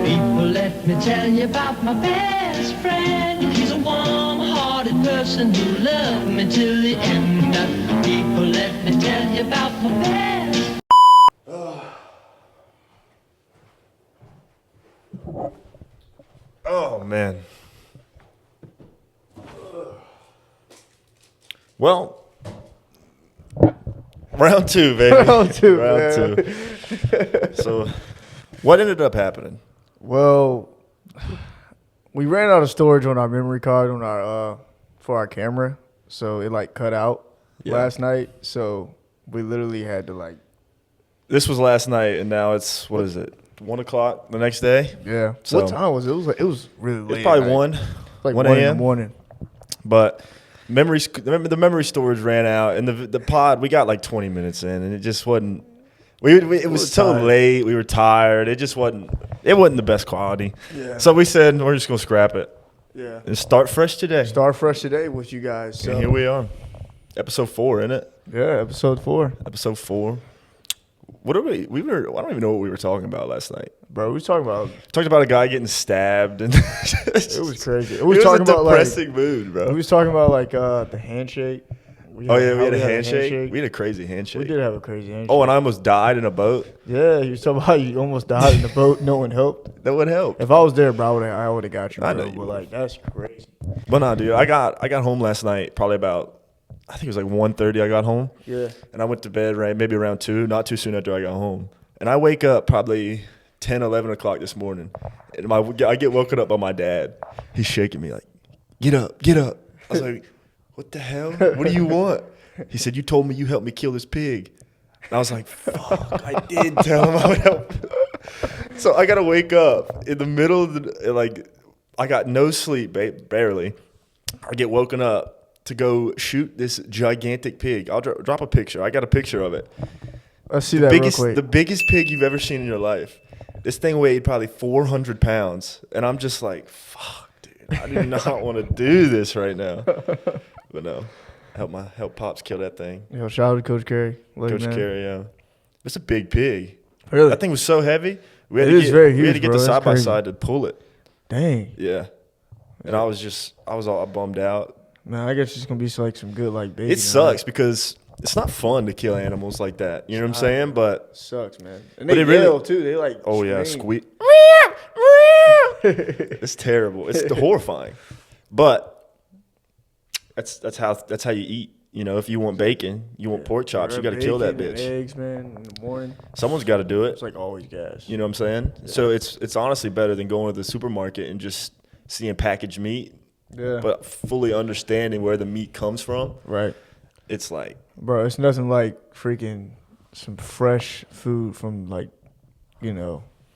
People, let me tell you about my best friend. He's a warm-hearted person who loved me till the end. People, let me tell you about my best. Oh, man. Well, round two, baby. Round two, Round man. two. So, what ended up happening? Well, we ran out of storage on our memory card on our for our camera, so it like cut out last night. So we literally had to like. This was last night, and now it's, what is it, 1 o'clock the next day? Yeah. So, what time was it? It was really late. It's probably at night. 1. Like 1 1 in the a.m. morning. But the memory storage ran out, and the pod, we got like 20 minutes in, and it just wasn't. It was so late. We were tired. It just wasn't. It wasn't the best quality. Yeah. So we said we're just gonna scrap it. Yeah. And start fresh today. Start fresh today with you guys. So And here we are, episode 4, isn't it? yeah, episode 4. Episode 4. What are we? I don't even know what we were talking about last night. Bro, we was talking about. Talked about a guy getting stabbed, and It was crazy. It was talking a about depressing mood, bro. We was talking about like the handshake. We had a handshake. We had a crazy handshake. We did have a crazy handshake. Oh, and I almost died in a boat. Yeah, you was talking about how you almost died in the boat. No one helped. That would help. If I was there, bro, I would have got you. Bro, I know you but would. like that's crazy. But nah, dude, I got home last night probably about, I think it was like 1:30 I got home. Yeah. And I went to bed maybe around 2, not too soon after I got home. And I wake up probably 10, 11 o'clock this morning. And I get woken up by my dad. He's shaking me like, get up, get up. I was like, what the hell? What do you want? He said, you told me you helped me kill this pig. And I was like, fuck, I did tell him I would help. So I got to wake up in the middle of the, like, I got no sleep, barely. I get woken up to go shoot this gigantic pig. I'll drop a picture. I got a picture of it. Let's see that real quick. The biggest pig you've ever seen in your life. This thing weighed probably 400 pounds. And I'm just like, fuck, dude. I do not want to do this right now. But no. Help Pops kill that thing. Yo, shout out to Coach Carey. Coach Carey, yeah. It's a big pig. Really? That thing was so heavy. We had to get the side-by-side to pull it. Dang. Yeah. And I was all bummed out. Man, I guess it's gonna be like some good like bacon. It sucks because it's not fun to kill animals like that. You know what I'm saying? But It sucks, man. And But they it really- yell too. They like. oh yeah, scream. squeak. It's terrible. It's horrifying. But that's how you eat. You know, if you want bacon, you want pork chops, you got to kill that Bacon and bitch. Eggs, man, in the morning. Someone's got to do it. It's like always gas. You know what I'm saying? Yeah. So it's honestly better than going to the supermarket and just seeing packaged meat, Yeah. but fully understanding where the meat comes from. Right. It's like, Bro, it's nothing like freaking some fresh food from like,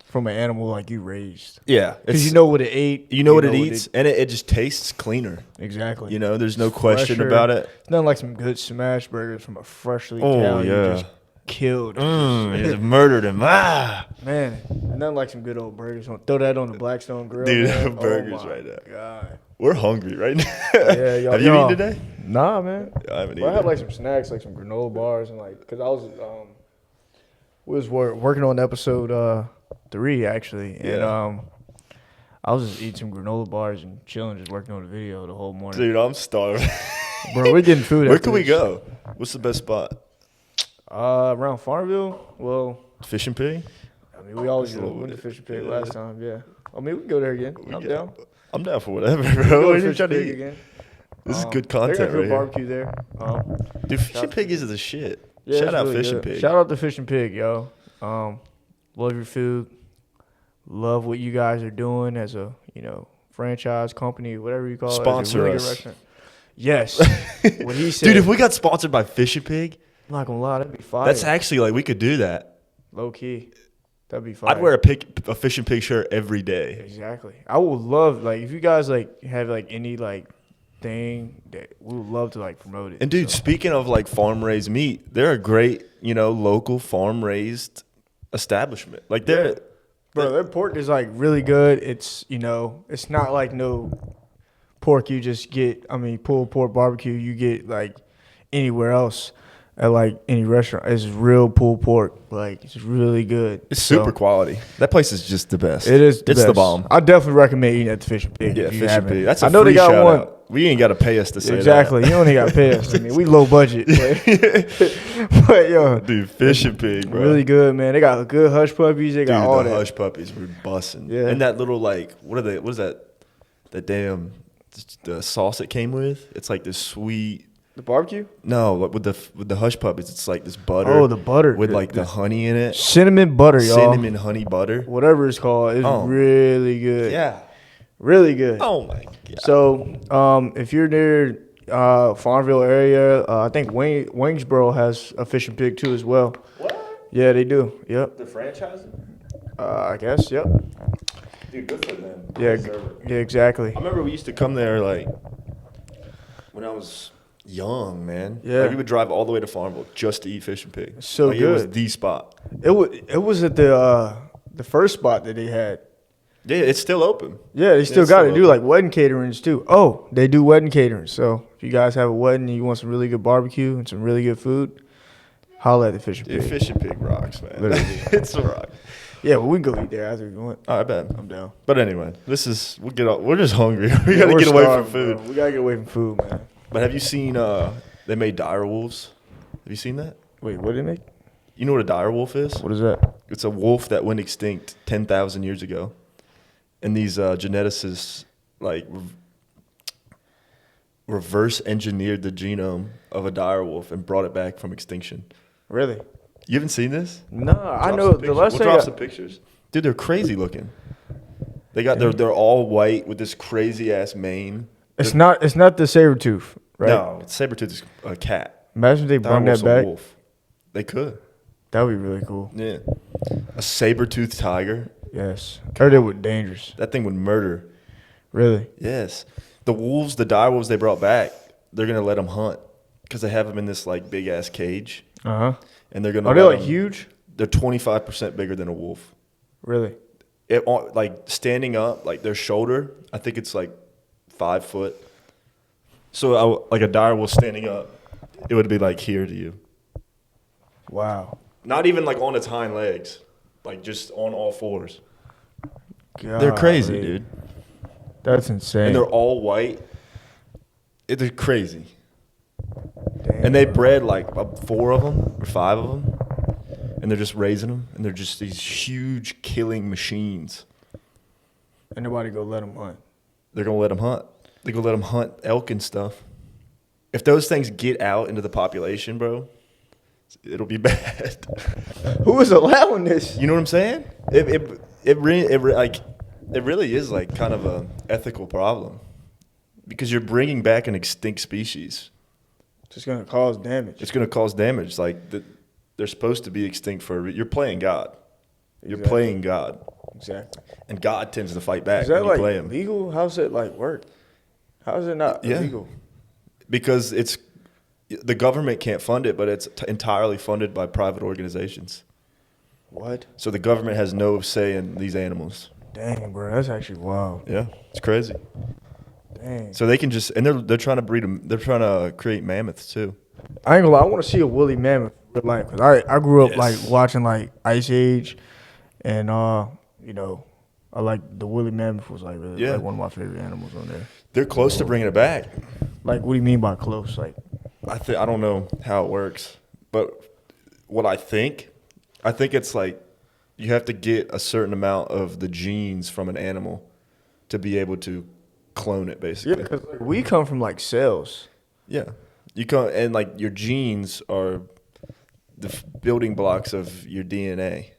from an animal like you raised. yeah. Because you know what it ate. You know what it eats, and it just tastes cleaner. Exactly. You know, there's no question Fresher. about it. It's nothing like some good smash burgers from a freshly Oh, cow you yeah. just killed. You just murdered him. Ah! Man, nothing like some good old burgers. Throw that on the Blackstone grill. Dude, man. burgers Oh my right now. God. We're hungry right now. Yeah, y'all. Have you eaten today? Nah, man. I haven't Well, I eaten. had like some snacks, like some granola bars, and like, cause I was, we was working on episode 3 actually, and Yeah. I was just eating some granola bars and chilling, just working on the video the whole morning. Dude, I'm starving. Bro, we're getting food. Where after can we this. go? What's the best spot? Around Farmville. Well, Fish and Pig? I mean, we always That's a little went to bit- Fish and Pig yeah. last time. Yeah. I mean, we can go there again. I'm down. I'm down for whatever, Go bro. What to are you Fish trying and to Pig eat? again. This is good They got content good right here. barbecue there. Dude, Fish and Pig is the shit. Yeah, Shout it's out really Fish and good. Pig. Shout out to Fish and Pig, yo. Love your food. Love what you guys are doing as a, franchise company, whatever you call it. as a Sponsor really good us. restaurant. Yes. What he said. Dude, if we got sponsored by Fish and Pig, I'm not gonna lie, that'd be fire. that's actually like we could do that. Low key. That'd be fire. I'd wear a Fish and Pig shirt every day. Exactly. I would love if you guys have any thing that we would love to promote it. And dude, So, speaking of farm raised meat, they're a great, local farm raised establishment. Like they're bro, their pork is really good. It's it's not like no pork you just get. I mean, pulled pork barbecue you get anywhere else. at like any restaurant. It's real pulled pork. Like it's really good. It's super quality. That place is just the best. It is. It's the bomb. I definitely recommend eating at the Fish and Pig. Yeah, if you Fish and haven't. Pig. That's a I know free they got shout one. out. We ain't got to pay us to say Exactly. that. You only got to pay us. I mean, we low budget. But yo, Dude, Fish and Pig, bro. really good, man. They got good hush puppies. They got Dude, all the that. hush puppies were busting. Yeah. And that little like, what is that? That damn the sauce it came with. It's like this sweet. The barbecue? No, with the hush puppies, it's like this butter. Oh, the butter with like the honey in it. Cinnamon butter, y'all. Cinnamon honey butter. Whatever it's called, it's really good. Yeah. Really good. Oh my god. So, if you're near Farmville area, I think Wingsboro has a Fish and Pig too as well. What? Yeah, they do. Yep. The franchising? I guess. Yep. Dude, good for them. Yeah. Yeah. Exactly. I remember we used to come there like when I was young, man. Yeah. Like, we would drive all the way to Farmville just to eat Fish and Pig. So like, It was good. the spot. It was at the first spot that they had. Yeah, it's still open. Yeah, they still It's got still to do open. like wedding caterings too. Oh, they do wedding caterings. So if you guys have a wedding and you want some really good barbecue and some really good food, holla at the Fish and Dude, Pig. Fish and Pig rocks, man. Literally. It's a rock. Yeah, well, we can go eat there after you want. Oh, I bet. I'm down. But anyway, we're just hungry. We gotta We're get away from starving, food. bro. We gotta get away from food, man. But have you seen they made dire wolves? Have you seen that? Wait, what did they make? You know what a dire wolf is? What is that? It's a wolf that went extinct 10,000 years ago. And these geneticists like reverse engineered the genome of a dire wolf and brought it back from extinction. Really? You haven't seen this? No, I know the last We'll thing. drop some pictures. Dude, they're crazy looking. They're all white with this crazy ass mane. It's not the saber tooth, right? No, saber-tooth is a cat. Imagine if they Dire brought wolf's that a back. wolf. They could. That would be really cool. Yeah. A saber-toothed tiger. Yes. Heard it was dangerous. That thing would murder. Really? Yes. The dire wolves they brought back, they're going to let them hunt because they have them in this like big ass cage. Uh huh. And they're going to Are they like huge? They're 25% bigger than a wolf. Really? Like standing up, like their shoulder, I think it's like 5 foot. So like a dire wolf standing up, it would be like here to you. Wow. Not even like on its hind legs, like just on all fours. God, They're crazy, dude. That's insane. And they're all white. They're crazy. Damn, And they bro. bred like 4 of them or 5 of them. And they're just raising them. And they're just these huge killing machines. And nobody go let them hunt. They're going to let them hunt. They're going to let them hunt elk and stuff. If those things get out into the population, bro, it'll be bad. Who is allowing this? You know what I'm saying? It really is like kind of a ethical problem because you're bringing back an extinct species. Just gonna cause damage. It's going to cause damage. Like they're supposed to be extinct you're playing God. You're Exactly. playing God, Exactly. and God tends to fight back Is that when you like play him legal? How's it like work? How is it not Yeah. illegal? because the government can't fund it, but it's entirely funded by private organizations. What? So the government has no say in these animals. Dang, bro, that's actually wild. Yeah, it's crazy. Dang. So they can just and they're trying to breed them. They're trying to create mammoths too. I ain't gonna lie. I want to see a woolly mammoth in real life. Cause I grew up Yes. like watching like Ice Age, and you know, I like the woolly mammoth was like really Yeah. like one of my favorite animals on there. They're close to bringing it back. Like, what do you mean by close? Like, I don't know how it works, but what I think it's like you have to get a certain amount of the genes from an animal to be able to clone it, yeah, basically. because like, we come from like cells. Yeah, you come and like your genes are the building blocks of your DNA,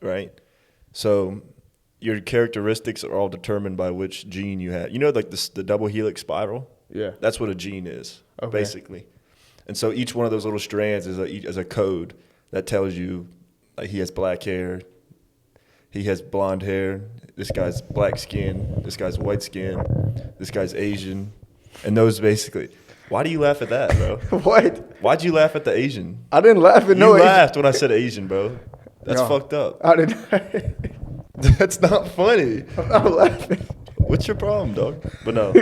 right? So your characteristics are all determined by which gene you have. You know, like the double helix spiral. Yeah. That's what a gene is, Okay. basically. And so each one of those little strands is a code that tells you, like, he has black hair, he has blonde hair, this guy's black skin, this guy's white skin, this guy's Asian. And those basically. Why do you laugh at that, bro? What? Why'd you laugh at the Asian? I didn't laugh at You no. laughed when I said Asian, bro. That's No. fucked up. I didn't. That's not funny. I'm not laughing. What's your problem, dog? But no.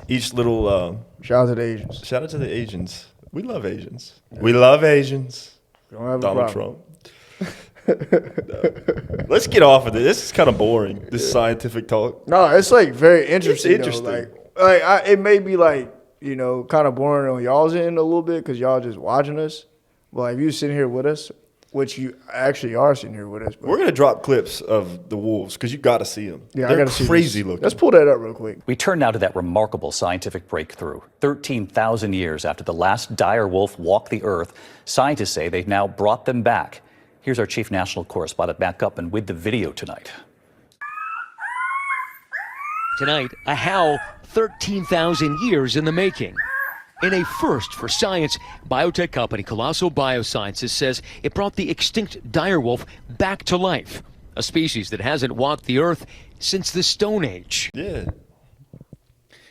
Each little Shout out to the Asians. shout out to the Asians. We love Asians. We love Asians. We don't have a Donald problem. Trump. No. Let's get off of this. This is kind of boring. This scientific talk. No, it's like very interesting. It's interesting. Though. It may be like, you know, kind of boring on y'all's end a little bit because y'all just watching us. But like, if you sitting here with us, which you actually are sitting here with us. But We're gonna drop clips of the wolves because you got to see them. yeah, They're I got to see crazy this. looking. Let's pull that up real quick. We turn now to that remarkable scientific breakthrough. 13,000 years after the last dire wolf walked the earth, scientists say they've now brought them back. Here's our chief national correspondent, Matt Gutman, with the video tonight. Tonight, a howl 13,000 years in the making. In a first for science, biotech company Colossal Biosciences says it brought the extinct direwolf back to life, a species that hasn't walked the earth since the Stone Age. Yeah.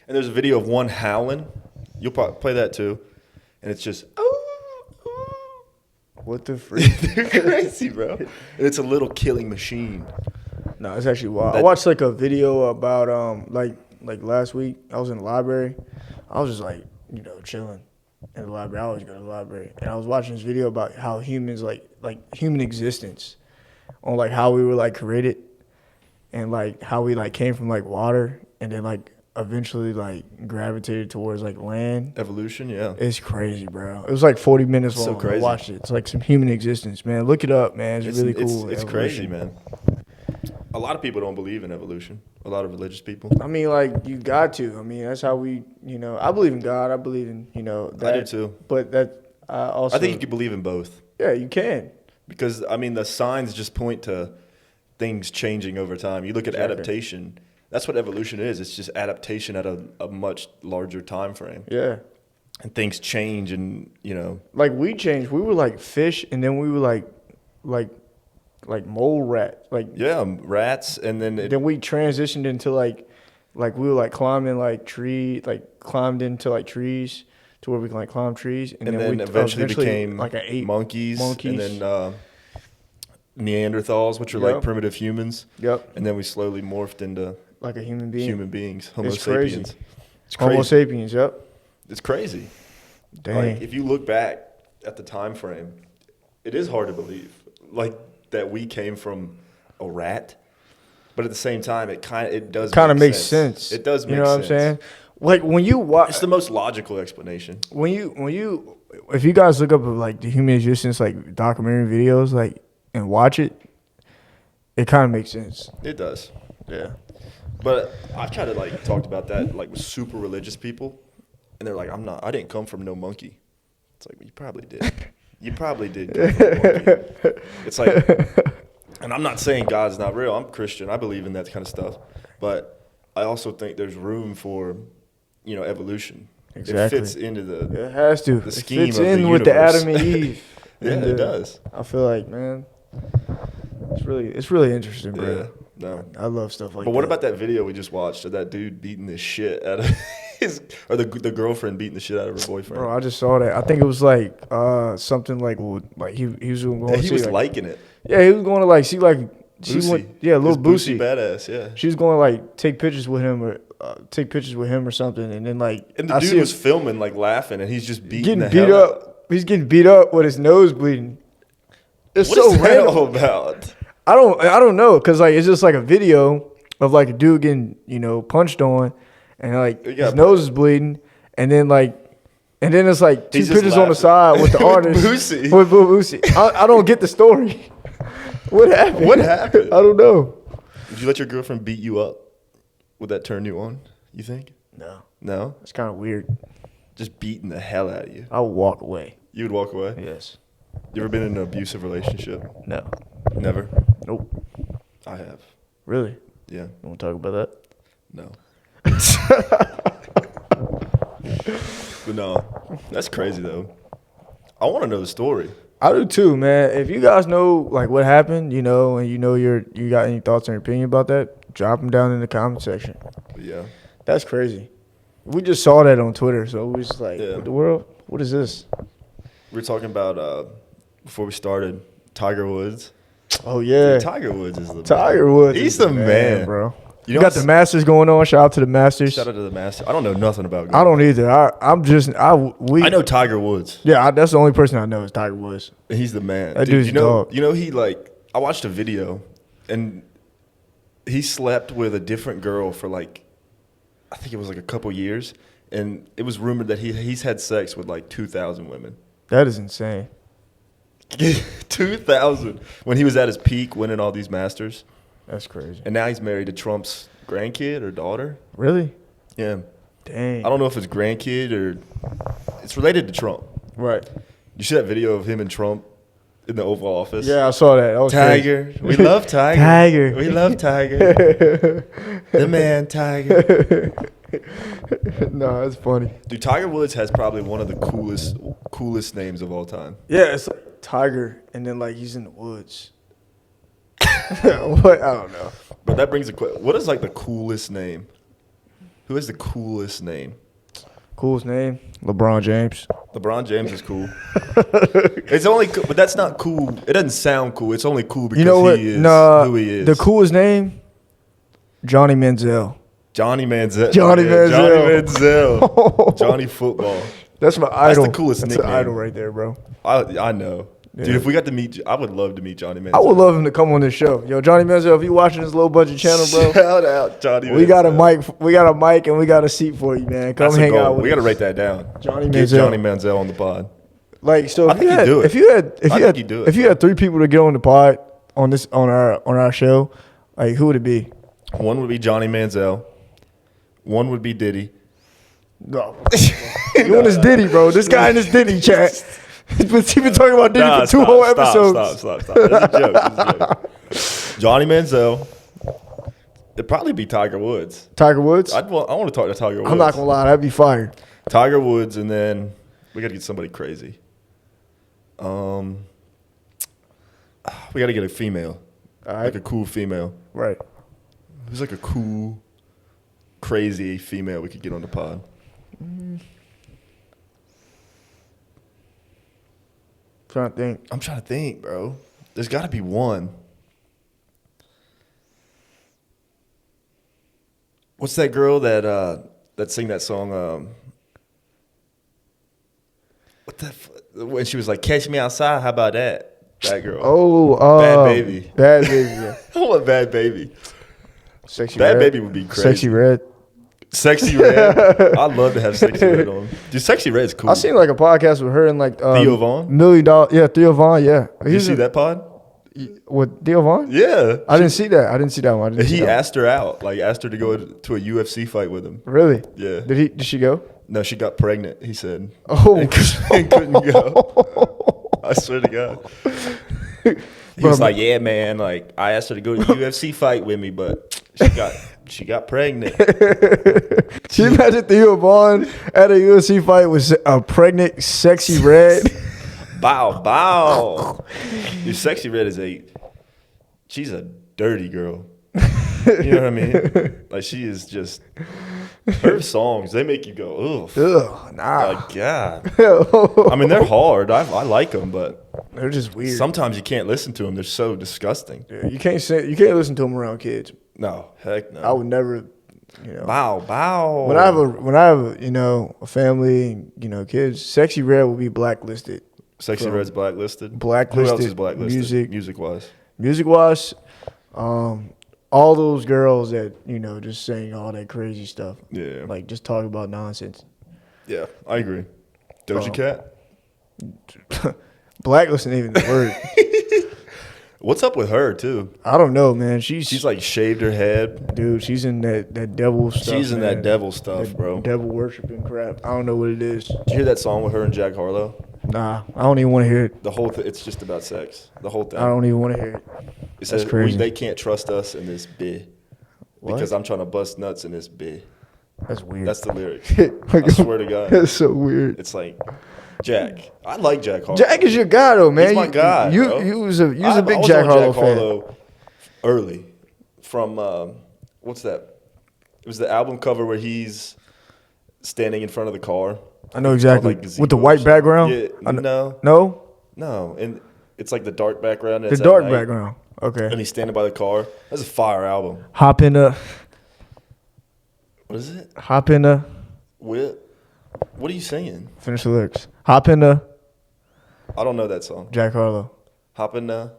And there's a video of one howling. You'll probably play that too. And it's just, What the freak? they're crazy, bro. And it's a little killing machine. No, it's actually wild. I watched like a video about like last week. I was in the library. I was just like, you know, chilling in the library. I always go to the library, and I was watching this video about how humans like human existence, on like how we were like created, and like how we like came from like water, and then like eventually like gravitated towards like land. Evolution, yeah. It's crazy, bro. It was like 40 minutes long. So crazy. I watched it. It's like some human existence, man. Look it up, man. It's really cool. It's Evolution. crazy, man. A lot of people don't believe in evolution. A lot of religious people. I mean, like, you got to. I mean, that's how we, you know, I believe in God. I believe in, you know, that. I do too. But that also. I think you can believe in both. Yeah, you can. Because, I mean, the signs just point to things changing over time. You look at adaptation. That's what evolution is. It's just adaptation at a much larger time frame. Yeah. And things change and, you know. Like, we changed. We were like fish, and then we were like mole rat. Like, yeah, rats. And then then we transitioned into like we were like climbing like climbed into like trees to where we can like climb trees. And then we eventually became like an ape. monkeys. And then Neanderthals, which are Yep. like primitive humans. Yep. And then we slowly morphed into Like a human being. human beings, Homo It's crazy. sapiens. It's crazy. Homo sapiens, yep. It's crazy. Dang. Like, if you look back at the time frame, it is hard to believe, like, that we came from a rat. But at the same time, it does kind of make makes sense. It does make sense. You know what I'm saying? Like, when you watch, It's the most logical explanation. if you guys look up like the human existence like documentary videos like and watch it, it kind of makes sense. It does. Yeah. But I've tried to like talk about that like with super religious people, and they're like, I didn't come from no monkey. It's like, well, you probably did. You probably did come from a monkey. It's like, and I'm not saying God's not real. I'm Christian. I believe in that kind of stuff. But I also think there's room for, you know, evolution. Exactly. It fits into the It has to. the It scheme fits of in the with the universe. Adam and Eve. Yeah, And, it does. I feel like, man, it's really interesting, bro. Yeah. No. I love stuff like that. But what about that video we just watched of that dude beating the shit out of the girlfriend beating the shit out of her boyfriend? Bro, I just saw that. I think it was like something like he was going Yeah, to he see was like, liking it. yeah, he was going to like see like she Boosie. went, yeah, little His Boosie. badass, yeah. She was going to like take pictures with him or something, and then like And the I dude see was him filming, like laughing, and he's just beating getting the beat hell up. out. He's getting beat up with his nose bleeding. It's What so is that random. all about? I don't know, cause like it's just like a video of like a dude getting punched on, and like You got his nose is bleeding, and then it's like two He's just pictures on the laughing. side with the With artist Boosie. with Boosie. I don't get the story. What happened? What happened? I don't know. Did you let your girlfriend beat you up? Would that turn you on, you think? No, No? it's kind of weird. Just beating the hell out of you. I would walk away. You would walk away? Yes. You ever been in an abusive relationship? No. Never? Nope. I have. Really? Yeah. You want to talk about that? No. But no. That's crazy, though. I want to know the story. I do too, man. If you guys know like what happened, and you got any thoughts or opinion about that, drop them down in the comment section. But yeah. That's crazy. We just saw that on Twitter, so we was just like, Yeah. what the world? What is this? We were talking about, before we started, Tiger Woods. Oh, yeah. Dude, Tiger Woods is the Tiger man. Woods. He's is the man, bro. You got the Masters going on. Shout out to the Masters. Shout out to the Masters. I don't know nothing about golf. I don't either. I know Tiger Woods. Yeah, that's the only person I know is Tiger Woods. He's the man. That dude's dog. You know, he like, I watched a video and he slept with a different girl for like, I think it was like a couple years. And it was rumored that he's had sex with like 2,000 women. That is insane. 2,000 when he was at his peak winning all these Masters. That's crazy. And now he's married to Trump's grandkid or daughter. Really? Yeah. Dang. I don't know if it's grandkid or it's related to Trump. Right. You see that video of him and Trump in the Oval Office? Yeah, I saw that. Tiger. Crazy. We love Tiger. Tiger. We love Tiger. The man, Tiger. No, that's funny. Dude, Tiger Woods has probably one of the coolest names of all time. Yeah, it's like Tiger, and then like he's in the woods. What? I don't know. But that brings a question. What is like the coolest name? Who has the coolest name? Coolest name? LeBron James. LeBron James is cool. It's only, but that's not cool. It doesn't sound cool. It's only cool because he is who he is. The coolest name? Johnny Manziel. Johnny Manziel. Johnny Manziel. Johnny Manziel. Johnny Football. That's my idol. That's the coolest That's nickname. an idol right there, bro. I know. Yeah. Dude, if we got to meet, I would love to meet Johnny Manziel. I would love him to come on this show. Yo, Johnny Manziel, if you watching this low budget channel, bro. Shout out Johnny Manziel. We got a mic and we got a seat for you, man. Come That's hang a goal. out with We got to us. write that down. Johnny Get Manziel. Johnny Manziel on the pod. Like, so I think he'd do it. if you had do it. if you had 3 people to get on the pod on our show, like who would it be? One would be Johnny Manziel. One would be Diddy. No. You want this Diddy, bro. This guy in this Diddy chat. He's been talking about Diddy for 2 whole episodes. Stop. It's a joke. It's a joke. Johnny Manziel. It'd probably be Tiger Woods. Tiger Woods? I want to talk to Tiger Woods. I'm not going to lie. That'd be fire. Tiger Woods, and then we got to get somebody crazy. We got to get a female. All right. Like a cool female. Right. Who's like a cool, crazy female we could get on the pod? Trying to think. I'm trying to think, bro. There's got to be one. What's that girl that sing that song? When she was like, "Catch me outside." How about that? That girl. Oh, Bad Baby. Bad Baby. Yeah. I want Bad Baby. Sexy Bad Red. Baby would be crazy. Sexy Red. Sexy Red. I'd love to have Sexy Red on. Dude, Sexy Red's cool. I seen like a podcast with her and like Theo Vaughn? $1 million. Yeah, Theo Vaughn. Yeah. Did you see that pod? With Theo Vaughn? Yeah. I didn't see that. I didn't see that one. He asked her out, like asked her to go to a UFC fight with him. Really? Yeah. Did she go? No, she got pregnant, he said. Oh. And couldn't go. I swear to God. He was like, "Yeah, man, like I asked her to go to a UFC fight with me, but she got pregnant." Can you imagine Theo Vaughn at a UFC fight with a pregnant Sexy Red? Bow. Dude, Sexy Red she's a dirty girl. You know what I mean? Like she is just, her songs, they make you go, ugh. Ugh, nah. Like, God. I mean, they're hard. I like them, but They're just weird. sometimes you can't listen to them. They're so disgusting. Yeah, you can't listen to them around kids. No, heck no. I would never, you know. Bow. When I have a family, kids, Sexy Red will be blacklisted. Sexy Red's blacklisted. Blacklisted. Who else is blacklisted? Music. Music-wise. Music-wise, all those girls that, just saying all that crazy stuff. Yeah. Like, just talking about nonsense. Yeah, I agree. Doja Cat. Blacklisted ain't even the word. What's up with her too? I don't know, man. She's like shaved her head. Dude, she's in that devil stuff. She's in man. that devil stuff, bro. Devil worshiping crap. I don't know what it is. Did you hear that song with her and Jack Harlow? Nah, I don't even want to hear it. The whole thing, it's just about sex. The whole thing. I don't even want to hear it. It says, crazy. They can't trust us in this bit because I'm trying to bust nuts in this bit. That's weird. That's the lyric. I swear to God. That's so weird. It's like, Jack. I like Jack Harlow. Jack is your guy, though, man. He's my guy, bro. You was a big I was Jack on Harlow Jack fan. Harlow early from, what's that? It was the album cover where he's standing in front of the car. I know exactly. Like With the white background? Yeah, no. No? And it's like the dark background. The dark background. Okay. And he's standing by the car. That's a fire album. Hop in the What is it? Hop in the. What are you singing? Finish the lyrics. Hop in the. I don't know that song. Jack Harlow. Hop in the.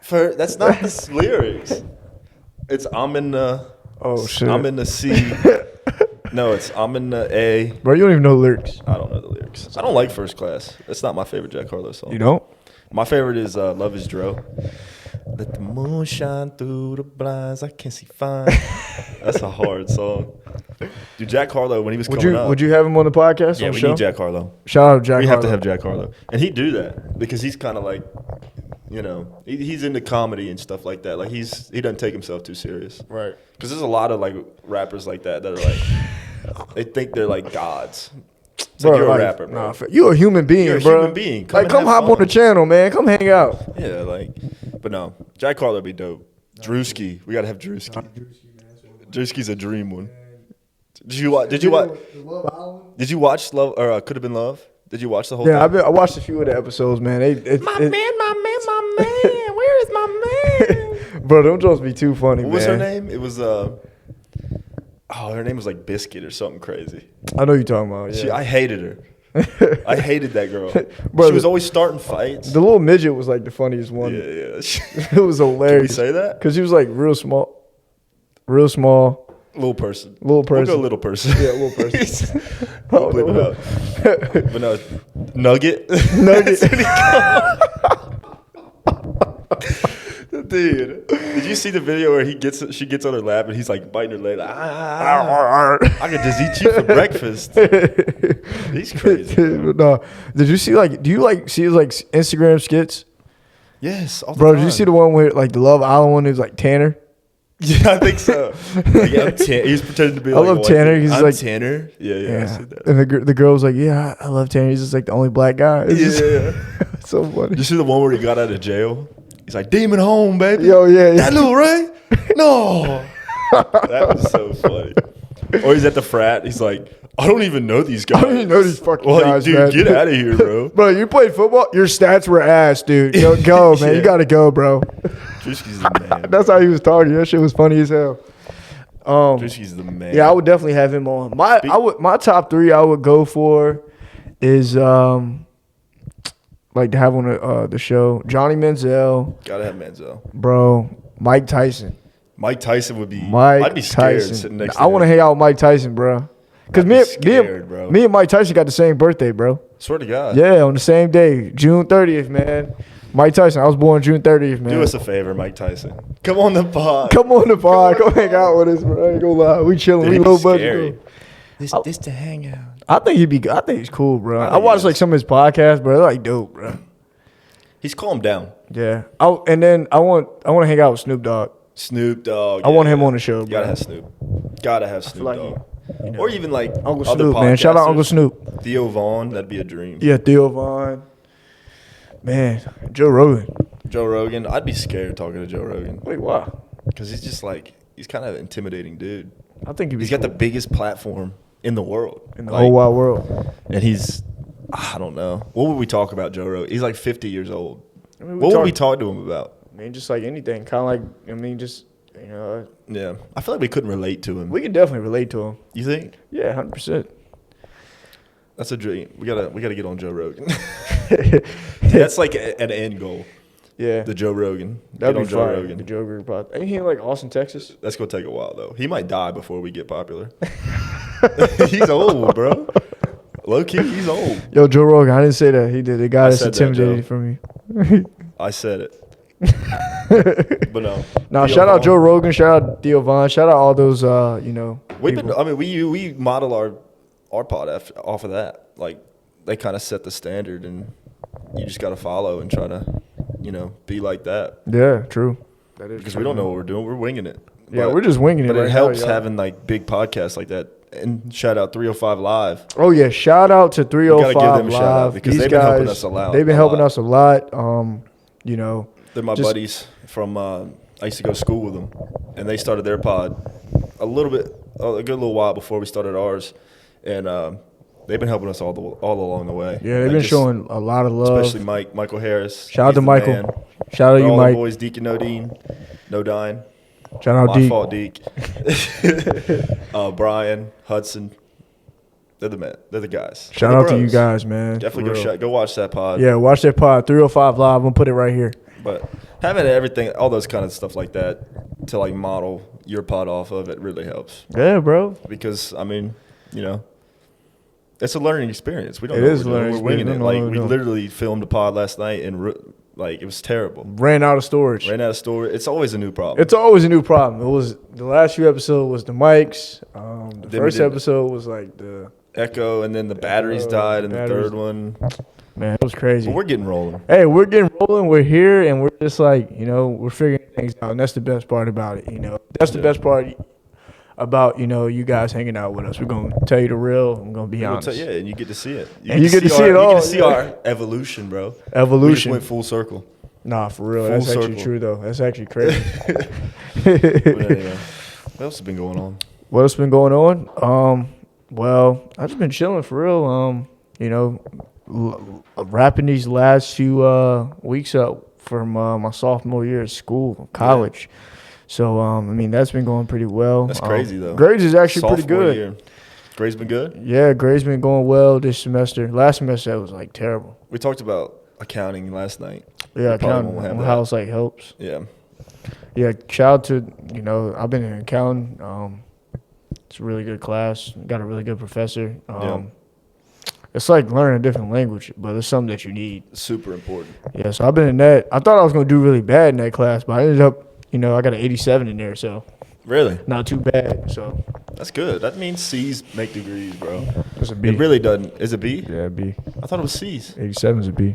That's not the lyrics. It's I'm in the. Oh shit. I'm in the C. No, it's I'm in the A. Bro, you don't even know the lyrics. I don't know the lyrics. I don't like First Class. That's not my favorite Jack Harlow song. You don't? My favorite is Love Is Dro. Let the moon shine through the blinds. I can't see fine. That's a hard song. Dude, Jack Harlow, when he was coming up. Would you have him on the podcast? Yeah, on the we show? need Jack Harlow. Shout out Jack We Harlow. have to have Jack Harlow. And he'd do that because he's kind of like, you know, he's into comedy and stuff like that. Like he doesn't take himself too serious. Right. Because there's a lot of like rappers like that are like, they think they're like gods. It's Bro, like you're like, a rapper, bro. Nah, you're a human being, You're a bro. human being. Come and have hop fun. on the channel, man. Come hang out. Yeah, like, but no, Jack Harlow would be dope. Drewski, we gotta have Drewski. Drewski's a dream one. Did you watch? Did you watch Love or Could Have Been Love? Did you watch the whole? Yeah, thing? I watched a few of the episodes, man. My man, where is my man? Bro, don't just be too funny, What man. was her name? It was her name was like Biscuit or something crazy. I know you're talking about. Yeah. I hated her. I hated that girl. Bro, she was always starting fights. The little midget was like the funniest one. Yeah. It was hilarious. Can we say that? Because he was like real small. Real small. Little person. Little person. We'll go little person. Yeah, little person. We'll bleep it out. But no, Nugget. Nugget. Dude, did you see the video where she gets on her lap and he's like biting her leg? Like, I could just eat you for breakfast. He's crazy. No. Did you see do you see Instagram skits? Yes, all the Bro, time. did you see the one where the Love Island one is like Tanner? Yeah, I think so. Like, he's pretending to be I like love a white Tanner. dude. He's I'm like Tanner. Yeah, I see that. And the girl's like, yeah, I love Tanner. He's just like the only black guy. It's just- it's so funny. Did you see the one where he got out of jail? He's like, Demon home, baby. Yo, yeah. That little Ray? No. That was so funny. Or he's at the frat. He's like, I don't even know these guys. I don't even know these fucking Well, guys, dude, man. get out of here, bro. Bro, you played football? Your stats were ass, dude. Go, man. Yeah. You got to go, bro. Drewski's the man. That's how he was talking. That shit was funny as hell. Drewski's the man. Yeah, I would definitely have him on. My top 3 I would go for is to have on the show Johnny Manziel, Gotta have Manziel. bro, Mike Tyson. Mike Tyson would be. Mike I'd be scared Tyson. sitting next to I want to him. hang out with Mike Tyson, bro. Because me and Mike Tyson got the same birthday, bro. Swear to God. Yeah, on the same day, June 30th, man. Mike Tyson, I was born June 30th, man. Do us a favor, Mike Tyson. Come on the pod. Come on the pod. Come hang out with us, bro. I ain't gonna lie. We chilling. Dude, We he'd low be budget. scary. Bro. This to hang out. I think he'd be good. I think he's cool, bro. I think watched he is. some of his podcasts, bro. They're like dope, bro. He's calmed down. Yeah. And then I want to hang out with Snoop Dogg. Snoop Dogg. I want him on the show, bro. Gotta have Snoop. Gotta have Snoop like Dogg. You know, Or even like Uncle other Snoop, man. Shout out podcasters. Uncle Snoop. Theo Vaughn, that'd be a dream. Yeah, Theo Vaughn. Man, Joe Rogan. Joe Rogan, I'd be scared talking to Joe Rogan Wait, why? because he's just like he's kind of an intimidating dude. I think He's got the biggest platform in the world, in the whole wide world. and he's I don't know what would we talk about Joe Rogan. He's like 50 years old. I mean, What would we talk to him about? I mean, just like anything. Kind of like, I mean, just, Yeah, I feel like we couldn't relate to him. we can definitely relate to him. You think? Yeah, 100%. That's a dream. We gotta get on Joe Rogan. That's like an end goal. Yeah. The Joe Rogan. That'd Get be on Joe fire. Rogan. The Joe Rogan pod. Ain't he in like Austin, Texas? That's gonna take a while though. He might die before we get popular. He's old, bro. Low key, he's old. Yo, Joe Rogan. I didn't say that. He did. The guy I that's said that, intimidated Joe. from me. I said it. But no. Now, Theo shout out Vaughn. Joe Rogan. Shout out Theo Vaughn. Shout out all those, We've been. people. I mean, we model our pod off of that. Like they kind of set the standard, and you just got to follow and try to, be like that. Yeah, true. That is Because we don't know what we're doing. We're winging it. Yeah, we're just winging it But right it now, helps y'all. having like big podcasts like that. And shout out 305 Live. Oh yeah, shout out to 305 We gotta give them a shout out Live because These they've been helping guys, us a lot. They've been a helping lot. us a lot. They're my just- buddies from. I used to go to school with them, and they started their pod a good little while before we started ours, and they've been helping us all along the way. Yeah, they've Like, been just- showing a lot of love. especially Michael Harris. Shout out He's to the Michael. man. Shout out to you, All Mike. the boys, Deacon Odine, No Dine. Shout out My Deke. fault, Deke. Brian, Hudson. They're the men. They're the guys. Shout They're the out to you bros. guys, man. Definitely For real. go watch that pod. Yeah, watch that pod 305 Live. I'm gonna put it right here. But having everything, all those kind of stuff like that to like model your pod off of, it really helps. Yeah, bro. Because I mean, you know, it's a learning experience. We don't It know is what we're doing. learning We're winging experience. it. We don't know Like what we're we doing. literally filmed a pod last night and like it was terrible. Ran out of storage. Ran out of storage. It's always a new problem. It's always a new problem. It was the last few episodes was the mics. The Then we first did- episode was like the Echo, and then the batteries died in the third one. man. It was crazy. But we're getting rolling. Hey, we're getting rolling. We're here, and we're just like, you know, we're figuring things out, and that's the best part about it. You know, that's the best part about, you know, you guys hanging out with us. We're gonna tell you the real. I'm gonna be honest. Yeah, and you get to see it. And you get to see it all, You get to see yeah. our evolution, bro. We just Evolution. went full circle. Nah, for real. Full That's actually circle. true, though. That's actually crazy. But anyway, what else has been going on? What else been going on? Well, I've just been chilling for real. You know, wrapping these last few weeks up from my sophomore year at school, college. So, I mean, that's been going pretty well. That's crazy, though. Grades is actually pretty Sophomore good. year. Grades been good? Yeah, grades been going well this semester. Last semester, that was, like, terrible. We talked about accounting last night. Yeah, We probably accounting, won't have that. how it's, like, helps. Yeah. Yeah, shout out to, you know, I've been in accounting. It's a really good class. Got a really good professor. Yeah. It's like learning a different language, but it's something that you need. Super important. Yeah, so I've been in that. I thought I was going to do really bad in that class, but I ended up, you know, I got an 87 in there, so Really? not too bad. So That's good. That means C's make degrees, bro. it's a B. It really doesn't. Is it B? Yeah, B. I thought it was C's. 87 is a B.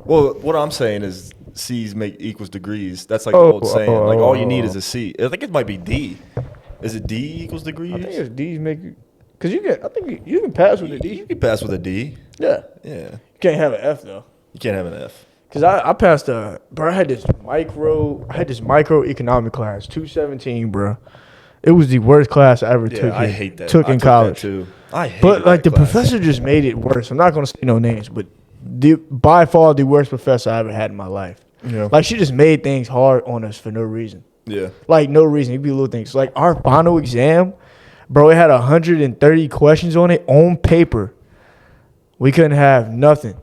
Well, what I'm saying is C's make equals degrees. That's like Oh, the old saying. Like all you need oh. is a C. I think it might be D. Is it D equals degrees? I think it's D's make you, because you can, I think you can pass with a D. You can pass with a D. Yeah. Yeah. You can't have an F, though. You can't have an F. Because I passed bro, I had this microeconomic class, 217, bro. It was the worst class I ever Yeah, I hate that. took I in took college. that too. I hate But like that the class. professor just made it worse. I'm not gonna say no names, but by far the worst professor I ever had in my life. Yeah. Like she just made things hard on us for no reason. Yeah. Like no reason. It'd be little things. Like our final exam, bro, it had 130 questions on it on paper. We couldn't have nothing.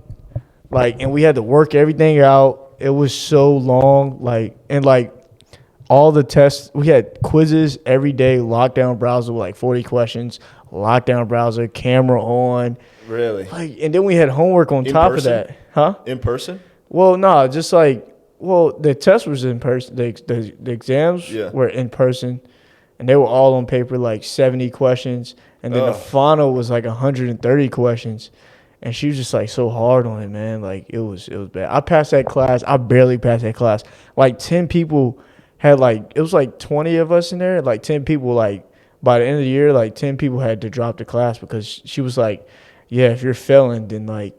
Like, and we had to work everything out. It was so long. Like all the tests, we had quizzes every day, lockdown browser with like 40 questions, lockdown browser, camera on. Really? Like, and then we had homework on In top person? of that. Huh? In person? Well, no, just like, well, the test was in person. The exams Yeah. were in person, and they were all on paper, like 70 questions. And then the Ugh. final was like 130 questions. And she was just like so hard on it, man. Like it was bad. I passed that class. I barely passed that class. Like 10 people had like, it was like 20 of us in there. Like 10 people, like by the end of the year, like 10 people had to drop the class because she was like, yeah, if you're failing, then like,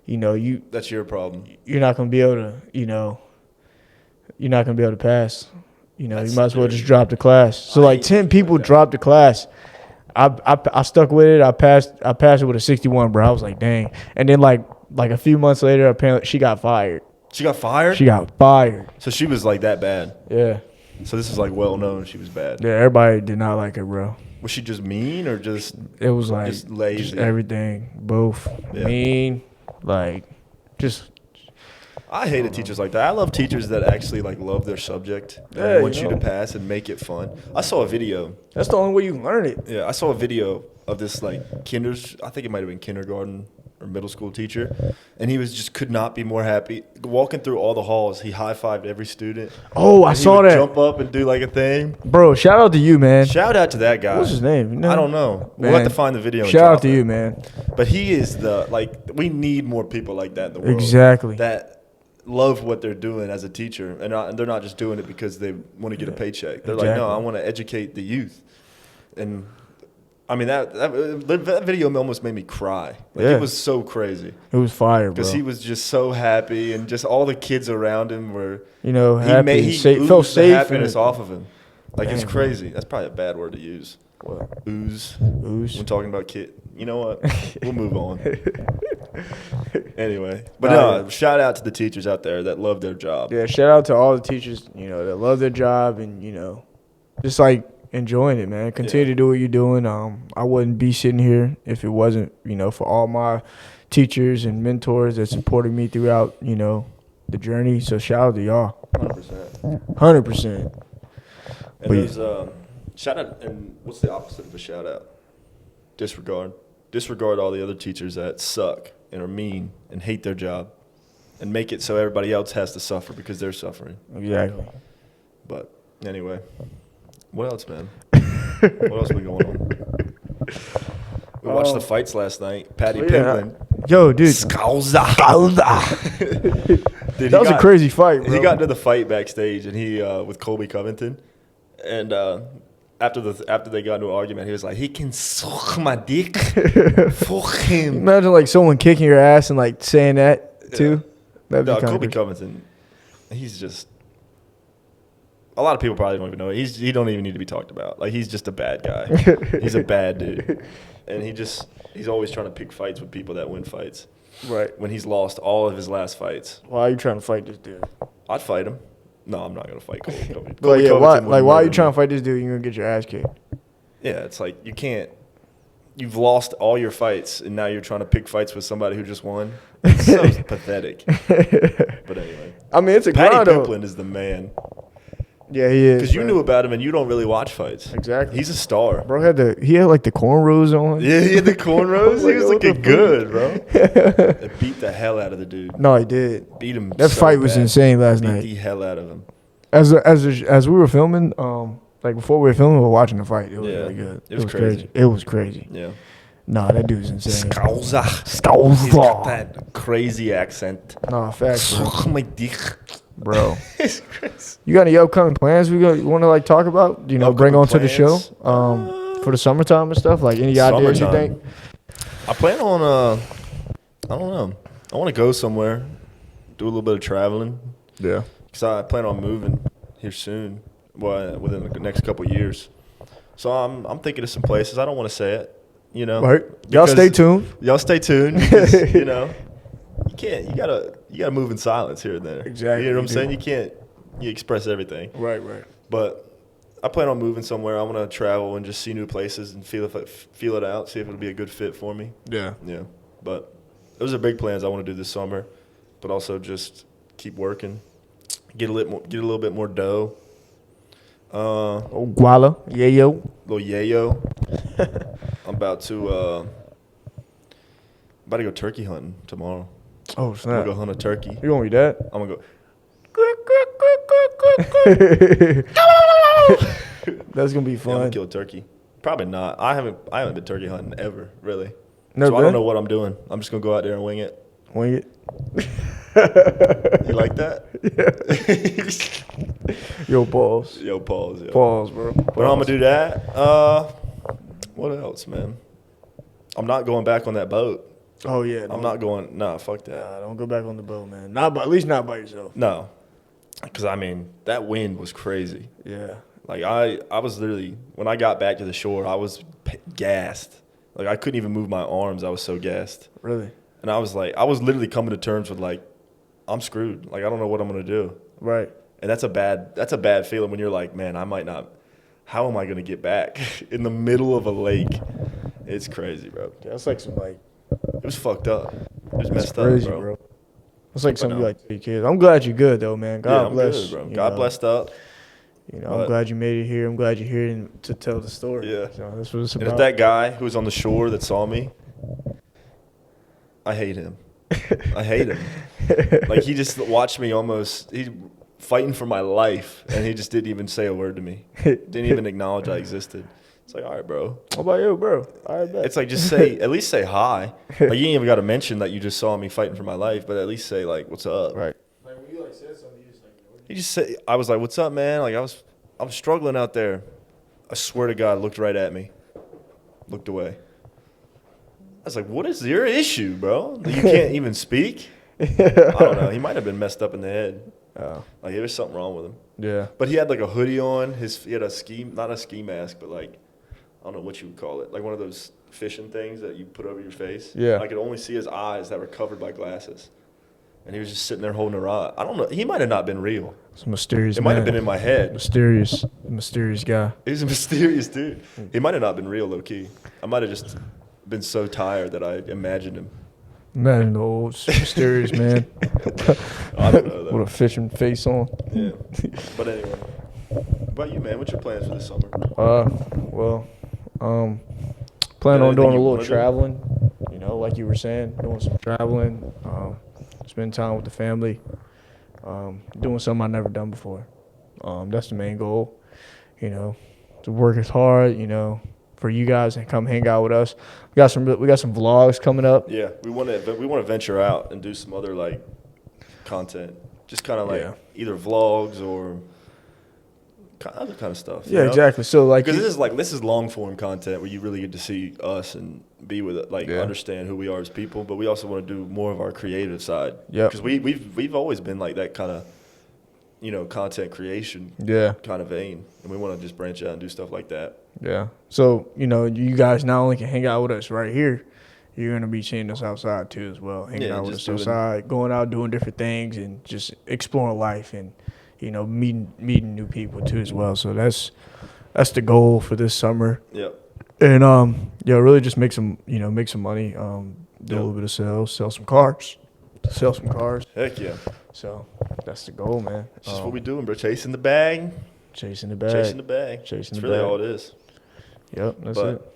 you know, That's your problem. you're not gonna be able to, you know, you're not gonna be able to pass. You know, That's you might as well dirty. just drop the class. So I like hate 10 shit people like that. dropped the class. I stuck with it. I passed it with a 61, bro. I was like, dang. And then like a few months later, apparently she got fired. She got fired? She got fired. So she was like that bad. Yeah. So this is like well known she was bad. Yeah, everybody did not like her, bro. Was she just mean or just It was like Just lazy. just everything. Both. Yeah. Mean, like just I hated teachers like that. I love teachers that actually like love their subject Yeah, and want you you to know. pass and make it fun. I saw a video. that's the only way you learn it. Yeah, I saw a video of this like I think it might have been kindergarten or middle school teacher, and he was just could not be more happy. Walking through all the halls, he high-fived every student. Oh, I And he saw would that. Jump up and do like a thing. Bro, shout out to you, man. Shout out to that guy. What's his name? You know? I don't know. We'll Man. have to find the video. And Shout drop out to it. you, man. But he is we need more people like that in the world. Exactly. That love what they're doing as a teacher, and they're not just doing it because they want to get a paycheck. They're like, no, Exactly. I want to educate the youth. And I mean that video almost made me cry. Like, Yeah. it was so crazy It was fire, bro. because he was just so happy, and just all the kids around him were. you know, He happy, made felt oozed safe. the happiness and, off of him. Like it's Dang, bro. crazy. That's probably a bad word to use. What? Ooze. Ooze. When talking about kid. You know what? We'll move on. Anyway, but no, shout out to the teachers out there that love their job. Yeah, shout out to all the teachers, that love their job and, just like enjoying it, man. Continue to do what you're doing. I wouldn't be sitting here if it wasn't, for all my teachers and mentors that supported me throughout, the journey. So shout out to y'all. 100%. 100%. And there's shout out, and what's the opposite of a shout out? Disregard. Disregard all the other teachers that suck and are mean and hate their job, and make it so everybody else has to suffer because they're suffering. Exactly. But anyway, what else, man? What else been going on? We watched the fights last night. Patty Pimblin. Yo, dude. Skauza. Dude, That was a crazy fight, bro. He got into the fight backstage, and he with Colby Covington, and after they got into an argument, he was like, "He can suck my dick, fuck him." Imagine like someone kicking your ass and like saying that too. That'd be Colby crazy. Covington, he's just. A lot of people probably don't even know. He don't even need to be talked about. Like, he's just a bad guy. He's a bad dude, and he's always trying to pick fights with people that win fights. Right. When he's lost all of his last fights. Why are you trying to fight this dude? I'd fight him. No, I'm not gonna fight Colby Covington. Why Covington would are you murder trying me. to fight this dude? You're gonna get your ass kicked. Yeah, it's like you can't. You've lost all your fights, and now you're trying to pick fights with somebody who just won. It's so pathetic. But anyway, I mean, it's a Patty grind, though. Pimblin is the man. Yeah, he is. Because you man. knew about him, and you don't really watch fights. Exactly. He's a star. Bro he had like the cornrows on. Yeah, he had the cornrows. He was What the looking good, bro. They beat the hell out of the dude. No, he did. Beat him. That so fight was bad. insane last Beat night. the hell out of him. As we were filming, like before we were filming, we were watching the fight. It was Yeah, really good. it was crazy. It was crazy. Yeah. Nah, that dude's insane. Skauza. He's got Skauza. that crazy accent. Nah, facts, bro. Suck my dick. Bro. It's crazy. You got any upcoming plans we want to like talk about? Bring Upcoming on to the show plans? for the summertime and stuff? Like any ideas you Summertime. think? I plan on, I don't know. I want to go somewhere, do a little bit of traveling. Yeah. Because I plan on moving here soon, within the next couple of years. So I'm thinking of some places. I don't want to say it, Right. Y'all because- stay tuned. Y'all stay tuned because, you can't. You gotta move in silence here and there. Exactly, You know what I'm you do. saying? You can't. You express everything. Right. But I plan on moving somewhere. I want to travel and just see new places and feel it out. See if it'll be a good fit for me. Yeah. Yeah. But those are big plans I want to do this summer. But also just keep working, get a little bit more dough. Guala. Yayo. Little yayo. I'm about to go turkey hunting tomorrow. Oh, I'm snap. gonna go hunt a turkey. You gonna be that? I'm gonna go. That's gonna be Yeah, I'm fun. gonna kill a turkey. Probably not. I haven't been turkey hunting ever, really. Never So I don't been? know what I'm doing. I'm just gonna go out there and wing it. Wing it. You like that? Yo, pause. Yo, pause. Yo. Pause, bro. But I'm gonna do that. What else, man? I'm not going back on that boat. Oh yeah. I'm not going. Nah, fuck that. Nah, don't go back on the boat, man. At least not by yourself. No, because that wind was crazy. Yeah. Like I was literally, when I got back to the shore, I was gassed. Like I couldn't even move my arms. I was so gassed. Really. And I was literally coming to terms with like, I'm screwed. Like I don't know what I'm gonna do. Right. And that's a bad feeling when you're like, man, I might not. How am I gonna get back in the middle of a lake? It's crazy, bro. Yeah, that's like some like. It was fucked up. It was That's messed crazy, up, bro. It's like something you no. like to your kids. I'm glad you're good though, man. God Yeah, I'm bless. good, bro. you God know. blessed up. I'm But- glad you made it here. I'm glad you're here to tell the story. Yeah. So that's what it's And about. if that guy who was on the shore that saw me, I hate him. I hate him. Like he just watched me he's fighting for my life, and he just didn't even say a word to me. Didn't even acknowledge I existed. It's like, all right, bro. How about you, bro? I bet. It's like at least say hi. Like you ain't even got to mention that you just saw me fighting for my life, but at least say like, what's up? right. Like when you like said something, you just like. He just said, I was like, what's up, man? Like I was struggling out there. I swear to God, looked right at me, looked away. I was like, what is your issue, bro? You can't even speak? I don't know. He might have been messed up in the head. Like there was something wrong with him. Yeah. But he had like a hoodie on. He had not a ski mask, but like, I don't know what you would call it. Like one of those fishing things that you put over your face. Yeah. I could only see his eyes that were covered by glasses. And he was just sitting there holding a rod. I don't know. He might have not been real. It's a mysterious It man. might have been in my head. Mysterious guy. He's a mysterious dude. He might have not been real, low key. I might have just been so tired that I imagined him. Imagine the old mysterious man. I don't know, though. With a fishing face on. Yeah. But anyway. What about you, man? What's your plans for this summer? Plan on Anything doing a you little wanna do? traveling. You know, like you were saying, doing some traveling. Spend time with the family. Doing something I've never done before. That's the main goal. You know, to work as hard. You know, for you guys and come hang out with us. We got some vlogs coming up. Yeah, we want to venture out and do some other like content, just kind of like either vlogs or other kind of stuff. Yeah, exactly. So like, because this is long form content where you really get to see us and be with it, like understand who we are as people. But we also want to do more of our creative side. Yeah, because we've always been like that kind of, you know, content creation. Kind of vein, and we want to just branch out and do stuff like that. Yeah. So, you know, you guys not only can hang out with us right here, you're going to be seeing us outside too as well. Hanging out with us outside, going out, doing different things and just exploring life and, you know, meeting new people too as well. So that's the goal for this summer. Yep. And, really just make some money, do a little bit of sales, sell some cars. Heck yeah. So that's the goal, man. It's just what we doing, bro. Chasing the bag. Chasing the bag. That's really all it is. Yep, that's it.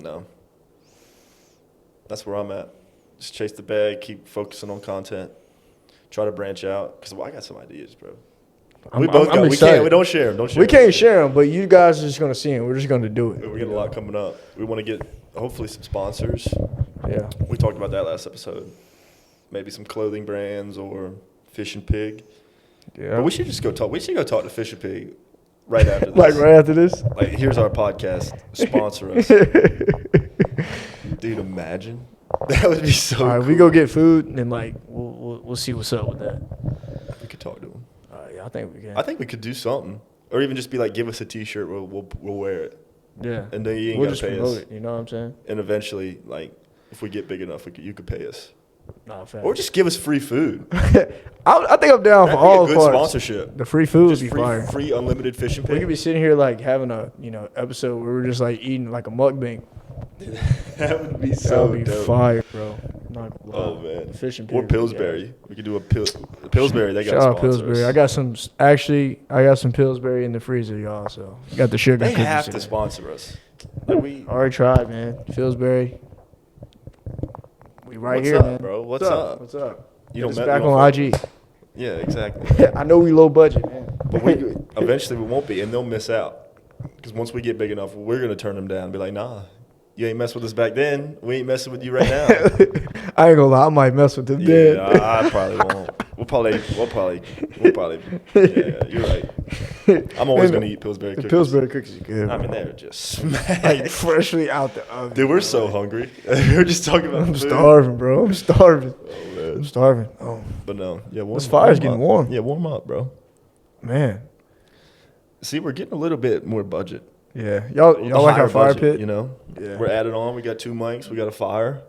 No. That's where I'm at. Just chase the bag, keep focusing on content, try to branch out. Because I got some ideas, bro. We don't share them. We can't share them, but you guys are just going to see them. We're just going to do it. We got a lot coming up. We want to get, hopefully, some sponsors. Yeah. We talked about that last episode. Maybe some clothing brands or Fish and Pig. Yeah. But we should just go talk. We should go talk to Fish and Pig right after this. Like right after this? Like, here's our podcast. Sponsor us. Dude, imagine. That would be so cool. All right, we go get food and like we'll see what's up with that. We could talk to him. Yeah, I think we can. I think we could do something, or even just be like, give us a T-shirt, we'll wear it. Yeah. And then you ain't we'll gotta just pay promote us. it. You know what I'm saying? And eventually, like, if we get big enough, you could pay us. Nah, fact. Or just give us free food. I think I'm down for all good parts. Sponsorship. The free food would Just be fire. free unlimited Fish and Pig. We could be sitting here like having a episode where we're just like eating like a mukbang. That would be That so would be dope. fire, bro. Not gonna lie. Oh man. Fish and Or Pig. Pillsbury. We could do a Pillsbury. They got Shout out sponsors. Pillsbury. I got some Pillsbury in the freezer, y'all. So got the sugar. They cookies have in to it. sponsor us. Like we. Already tried, man. Pillsbury. We right What's here, up, man. bro? What's up? What's up? You Get don't us met- back you don't on follow- IG. Yeah, exactly. I know we low budget, man. But we eventually we won't be, and they'll miss out. Because once we get big enough, we're gonna turn them down and be like, nah, you ain't messing with us back then. We ain't messing with you right now. I ain't gonna lie, I might mess with them Yeah, then. I probably won't. We'll probably. Yeah, you're right. I'm always gonna eat Pillsbury The cookies. Pillsbury cookies are good. I mean, man. they're just smack. Like freshly out the oven. Dude, we're so hungry. We're just talking about I'm food. starving, bro. I'm starving. Oh, man. I'm starving. Oh, But no, yeah, This fire's getting up. warm. Yeah, warm up, bro. man. See, we're getting a little bit more budget. Yeah. Y'all like Higher our fire budget, pit? You know? Yeah. We're added on. We got 2 mics. We got a fire.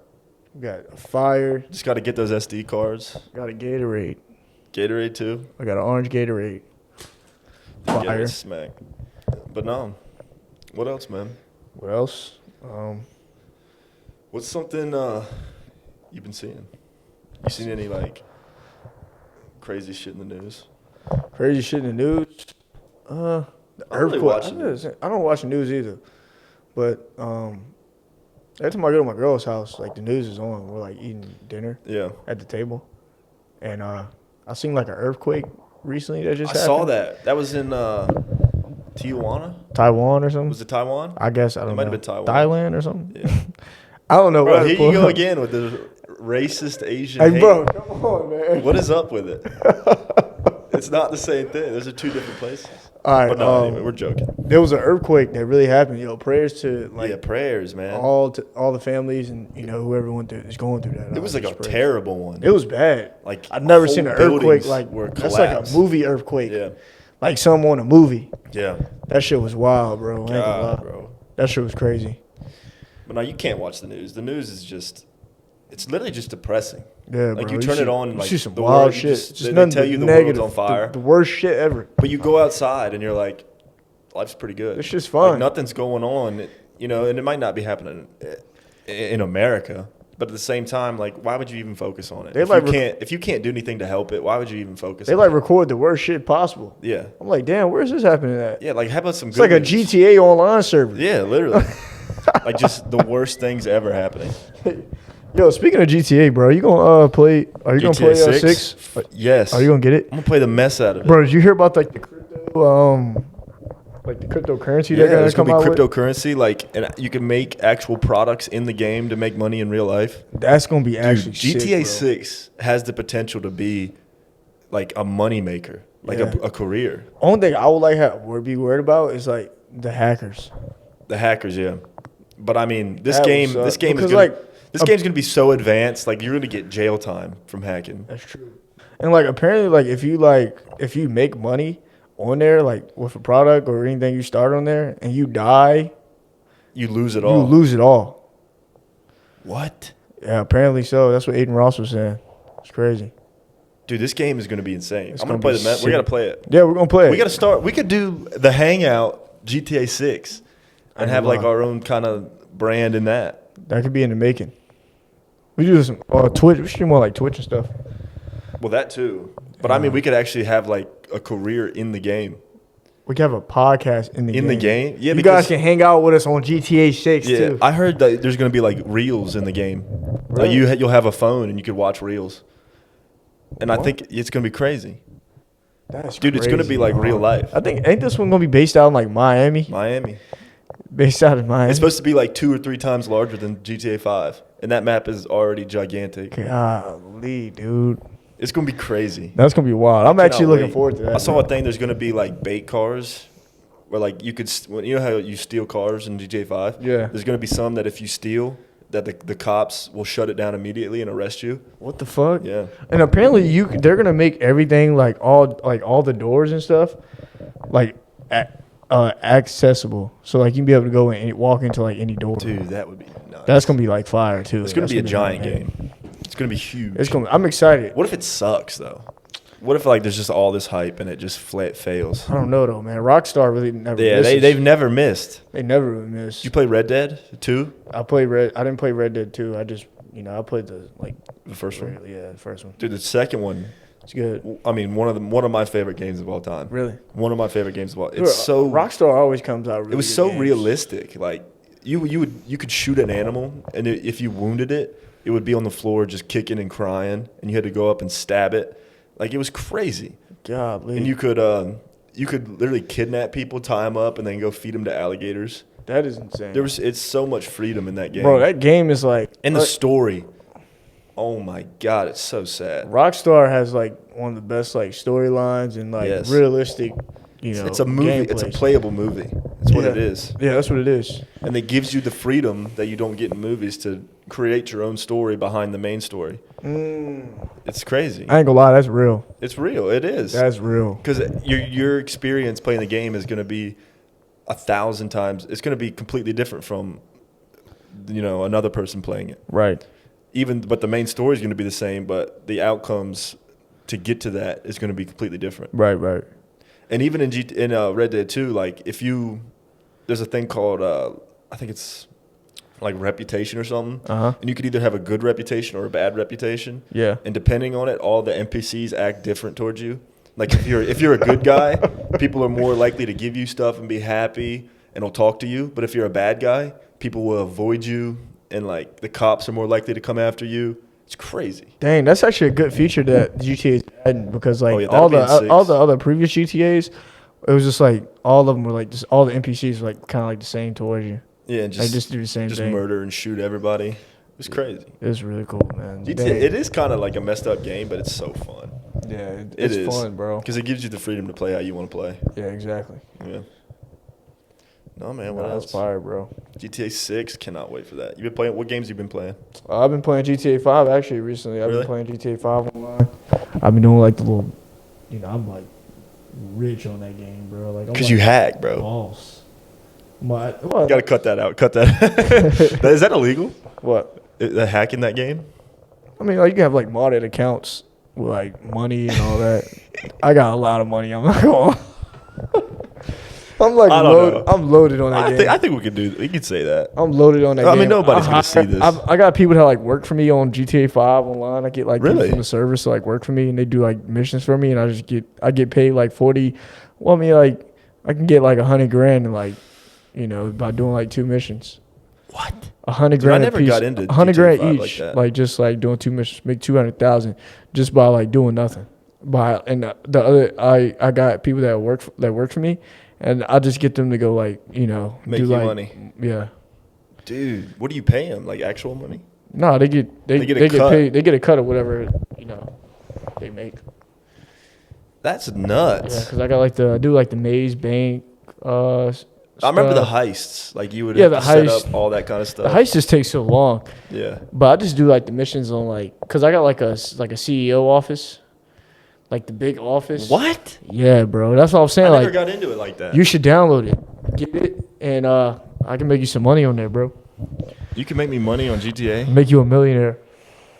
We got a fire. Just got to get those SD cards. Got a Gatorade. Gatorade, too. I got an orange Gatorade. Get Fire. it smack. But no. What else, man? What else? What's something you've been seeing? You seen any, like, crazy shit in the news? Crazy shit in the news. The I don't really earthquake. watch the news. I don't watch the news either. But every time I go to my girl's house, like the news is on. We're like eating dinner Yeah. at the table. And I seen like an earthquake recently that just I happened. saw that. That was in Tijuana? Taiwan or something. Was it Taiwan? I guess I don't know. might have been Taiwan. Thailand or something. Yeah. I don't know. Bro, what here it you go was. again with the racist Asian Hey, hate. bro, come on, man. What is up with it? It's not the same thing. Those are 2 different places. All right. But no, anyway, we're joking. There was an earthquake that really happened. Yo, prayers to like Yeah, prayers, man. all the families and whoever is going through that. It was like a Just prayers. terrible one. It was bad. Like, I've never whole seen an earthquake buildings like were that's like a collapsed. movie earthquake. Yeah. Like some on a movie. Yeah. That shit was wild, bro. I ain't gonna lie. God, bro. That shit was crazy. But no, you can't watch the news. The news is just, it's literally just depressing. Yeah, like bro. you turn it on, and like see some the wild world, shit. they tell you the world's on fire. The worst shit ever. But you go outside and you're like, life's pretty good. It's just fun. Like nothing's going on, you know, and it might not be happening in America. But at the same time, like, why would you even focus on it? If you can't do anything to help it, why would you even focus on it? They like record the worst shit possible. Yeah. I'm like, damn, where's this happening at? Yeah, like how about some It's good like a news? GTA online server. Yeah, literally. Like just the worst things ever happening. Yo, speaking of GTA, bro, you gonna play? Are you gonna play GTA 6? Yes. Are you gonna get it? I'm gonna play the mess out of it. Bro, did you hear about like the crypto, like the cryptocurrency Yeah, they're gonna there's come gonna be out with? cryptocurrency, like, and you can make actual products in the game to make money in real life. That's gonna be actually GTA sick, bro. 6 has the potential to be like a money maker, like Yeah. a career. Only thing I would be worried about is like the hackers. The hackers, yeah. But I mean, this That would game suck. is Because, gonna, like, this game's gonna be so advanced. Like you're gonna get jail time from hacking. That's true. And like apparently, like if you make money on there, like with a product or anything you start on there, and you die, You lose it you all. lose it all. What? Yeah, apparently so. That's what Aiden Ross was saying. It's crazy. Dude, this game is gonna be insane. It's I'm gonna gonna play be the mess. We sick. gotta play it. Yeah, we're gonna play it. We gotta start. We could do the Hangout GTA 6 and have like our own kind of brand in that. That could be in the making. We do some Twitch. We should do more like Twitch and stuff. Well, that too. But I mean, we could actually have like a career in the game. We could have a podcast in the game. In the game? Yeah, you because- guys can hang out with us on GTA 6 Yeah, too. I heard that there's gonna be like reels in the game. Like Really? you'll have a phone and you could watch reels. And I think it's gonna be crazy. That's Dude, it's gonna crazy, be like bro. real life. I think ain't this one gonna be based out in like Miami? Miami. Based out in Miami. It's supposed to be like 2 or 3 times larger than GTA 5, and that map is already gigantic. Golly, dude. It's gonna be crazy. That's gonna be wild. I'm actually Cannot looking wait. forward to that. I saw man. a thing. There's gonna be like bait cars, where like you could, you know how you steal cars in GTA 5. Yeah. There's gonna be some that if you steal, that the cops will shut it down immediately and arrest you. What the fuck? Yeah. And apparently they're gonna make everything like all the doors and stuff like accessible. So like you can be able to go in and walk into like any door. Dude, that would be nuts. That's gonna be like fire too. It's gonna That's be a giant amazing. game. It's gonna be huge. It's gonna. I'm excited. What if it sucks though? What if like there's just all this hype and it just flat fails? I don't know though, man. Rockstar really never. Yeah, misses. they've never missed. They never really miss. Did you play Red Dead 2? I didn't play Red Dead 2. I just I played the first one? Yeah, the first one. Dude, the second one, It's good. I mean, one of my favorite games of all time. Really? One of my favorite games of all. Dude, It's so Rockstar always comes out. Really it was good so games. realistic. Like you could shoot an animal, and if you wounded it, it would be on the floor just kicking and crying, and you had to go up and stab it. Like it was crazy. Golly. And you could literally kidnap people, tie them up, and then go feed them to alligators. That is insane. It's so much freedom in that game. Bro, that game is like. And the story. Oh my God, it's so sad. Rockstar has like one of the best like storylines and like Yes. realistic. It's a movie. It's a gameplays. playable movie. That's what it Yeah. is. Yeah, that's what it is. And it gives you the freedom that you don't get in movies to create your own story behind the main story. It's crazy. I ain't gonna lie, that's real. It's real. It is. That's real. Because your experience playing the game is going to be 1,000 times. It's going to be completely different from, another person playing it. Right. But the main story is going to be the same, but the outcomes to get to that is going to be completely different. Right. Right. And even in Red Dead 2, like there's a thing called I think it's like reputation or something. Uh-huh. And you could either have a good reputation or a bad reputation. Yeah. And depending on it, all the NPCs act different towards you. Like if you're a good guy, people are more likely to give you stuff and be happy and will talk to you. But if you're a bad guy, people will avoid you, and like the cops are more likely to come after you. It's crazy. Dang, that's actually a good feature that GTA is adding because like yeah, that'll be in 6. all the other previous GTAs, it was just like all of them were like just all the NPCs were like kind of like the same towards you. Yeah, and They just do the same just thing. murder and shoot everybody. It's crazy. It's really cool, man. GTA, Dang. it is kind of like a messed up game, but it's so fun. Yeah, It it's is fun, bro. because it gives you the freedom to play how you want to play. Yeah, exactly. Yeah. No man, what That's else? fire, bro. GTA 6, cannot wait for that. You been playing? What games you been playing? I've been playing GTA 5 actually recently. I've Really? been playing GTA 5 online. I've been doing like the little, I'm like rich on that game, bro. Like I'm Because like you hack, bro. boss. What? You got to cut that out. Cut that. Is that illegal? What? The hack in that game? I mean, like, you can have like modded accounts with like money and all that. I got a lot of money. I'm not going. I'm like I'm loaded on that game. I think we could say that. I'm loaded on that game. I mean, nobody's gonna see this. I got people that like work for me on GTA 5 online. I get like people Really? from the service to like work for me, and they do like missions for me, and I get paid like 40. Well, I mean, like I can get like 100 grand and like, you know, by doing like 2 missions. What? 100 Dude, I grand never a piece. got into 100 GTA grand 5 each. like that. Like just like doing 2 missions, make 200,000 just by like doing nothing. And the other I got people that work for me, and I just get them to go like, you know, Make do you like, money. Yeah. Dude, what do you pay them? Like actual money? No, they get cut. paid. They get a cut of whatever, you know, they make. That's nuts. Yeah, because I do like the Maze Bank. I remember the heists. Like you would Yeah, have the to set heist. up all that kind of stuff. The heist just takes so long. Yeah. But I just do like the missions on like, cause I got like a CEO office, like the big office. What? Yeah, bro. That's what I'm saying. I never Like, got into it like that. you should download it, get it, and I can make you some money on there, bro. You can make me money on GTA. Make you a millionaire,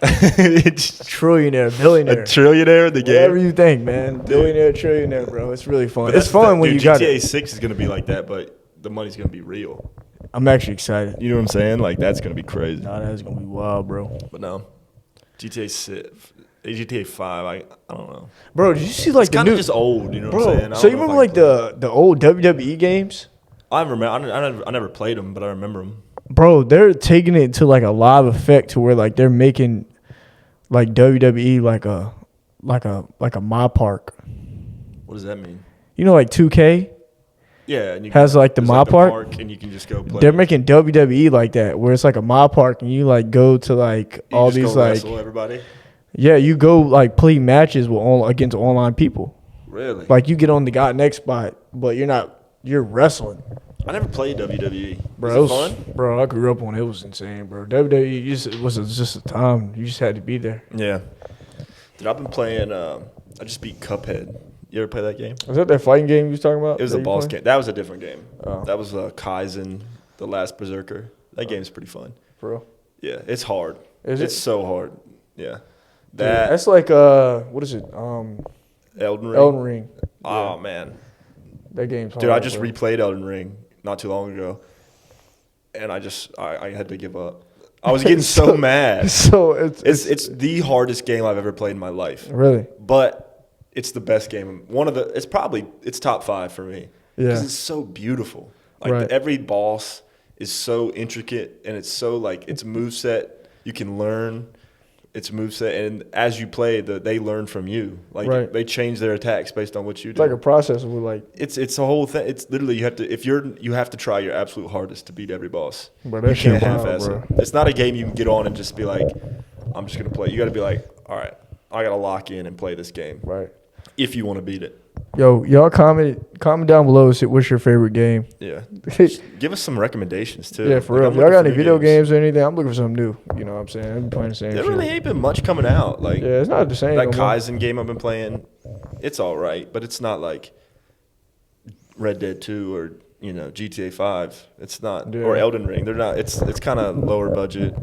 trillionaire, A billionaire, trillionaire in the whatever game. you think, man. Billionaire, trillionaire, bro. It's really fun. It's fun when dude, you got GTA it. 6 is gonna be like that, but the money's gonna be real. I'm actually excited. You know what I'm saying? Like that's gonna be crazy. Nah, that's gonna be wild, bro. But no, GTA 6, GTA 5. I don't know. Bro, did you see like It's the kind of new? just old. You know what I'm saying? Bro, I so don't you know if remember I like can play the old WWE games? I remember. I never played them, but I remember them. Bro, they're taking it to like a live effect to where like they're making like WWE like a my park. What does that mean? You know, like 2K Yeah, and you has like the there's, my park. and you can just go play. They're making WWE like that, where it's like a my park, and you like go to like You all just these go like wrestle everybody. yeah, you go like play matches with against online people. Really? Like you get on the God next spot, but you're wrestling. I never played WWE. Bro, Was it fun? Bro, I grew up on it. It was insane, bro. WWE it was just a time. You just had to be there. Yeah. Dude, I've been playing. I just beat Cuphead. You ever play that game? Was that fighting game you was talking about? It was that a you boss playing? game. That was a different game. Oh. That was Kaizen, The Last Berserker. That game's pretty fun. For real? Yeah, it's hard. Is It's it? so hard. Yeah. Dude, That that's like what is it? Elden Ring. Elden Ring. Oh man, That game's hard. dude, I just bro. replayed Elden Ring not too long ago, and I had to give up. I was getting so mad. So It's the hardest game I've ever played in my life. really But it's the best game. It's top 5 for me. Yeah. Because it's so beautiful. Like Right. every boss is so intricate, and it's so like its moveset you can learn its moveset, and as you play, they learn from you. Like Right. they change their attacks based on what you it's do. like a process with like. It's a whole thing. It's literally you have to try your absolute hardest to beat every boss. Bro, that You shit can't wild, half-ass bro. it. It's not a game you can get on and just be like, I'm just gonna play. You got to be like, all right, I got to lock in and play this game Right. if you want to beat it. Yo, y'all comment down below. Say what's your favorite game? Yeah. Give us some recommendations too. Yeah, for Like, real. I'm If y'all looking got for any new video games or anything, I'm looking for something new. You know what I'm saying? I've been playing the same There shit. really ain't been much coming out. Like Yeah, it's not the same. that no more. Kaizen game I've been playing, it's all right, but it's not like Red Dead 2 or GTA 5. It's not Yeah. or Elden Ring. They're not. It's kind of lower budget.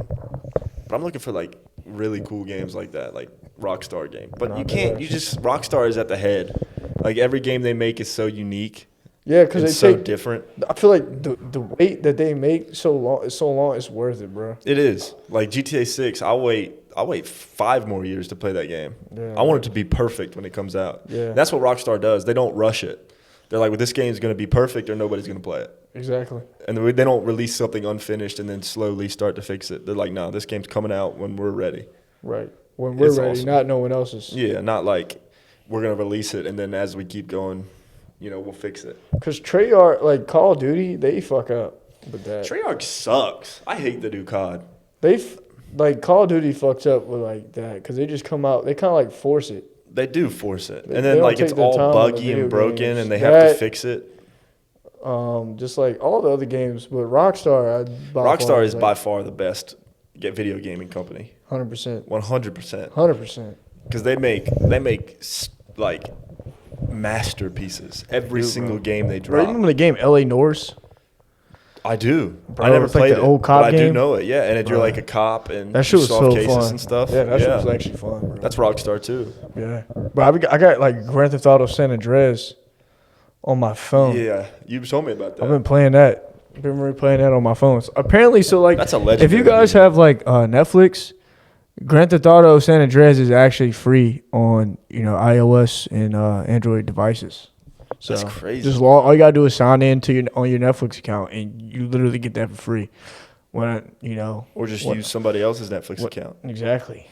But I'm looking for like really cool games like that, like Rockstar game. But Nah, you they're can't. actually- You just Rockstar is at the head. Like every game they make is so unique. Yeah, because It's they so take. different. I feel like the wait that they make so long, it's worth it, bro. It is like GTA 6. I'll wait 5 more years to play that game. Yeah, I want it to be perfect when it comes out. Yeah. That's what Rockstar does. They don't rush it. They're like, well, this game's going to be perfect or nobody's going to play it. Exactly. And they don't release something unfinished and then slowly start to fix it. They're like, no, this game's coming out when we're ready. Right. When we're It's ready, awesome. not no one else's. Yeah, not like we're going to release it and then as we keep going, we'll fix it. Because Treyarch, like Call of Duty, they fuck up with that. Treyarch sucks. I hate the new COD. Like Call of Duty fucks up with like that because they just come out. They kind of like force it. They do force it. They And then don't like take it's their all time on the buggy video and broken games. and they have to That- fix it. Just like all the other games, but Rockstar, Rockstar is by far the best video gaming company. 100%, 100%. 100%. Because they make like masterpieces every Dude, single bro. game they Bro, you drop. remember the game L.A. Norse? I do. Bro, I never it's like played the it, old cop but I do game. know it. Yeah, and you're Bro. like a cop and That shit was solve so cases fun and stuff. Yeah, that shit was actually fun, bro. That's Rockstar too. Yeah, but I got like Grand Theft Auto San Andreas on my phone. Yeah, you told me about that. I've been playing that. I've been replaying that on my phone. So apparently, so like, That's a if you legendary guys game. have like Netflix, Grand Theft Auto San Andreas is actually free on iOS and Android devices. So That's crazy. Just all you gotta do is sign in to on your Netflix account, and you literally get that for free. When Or just use somebody else's Netflix account. Exactly.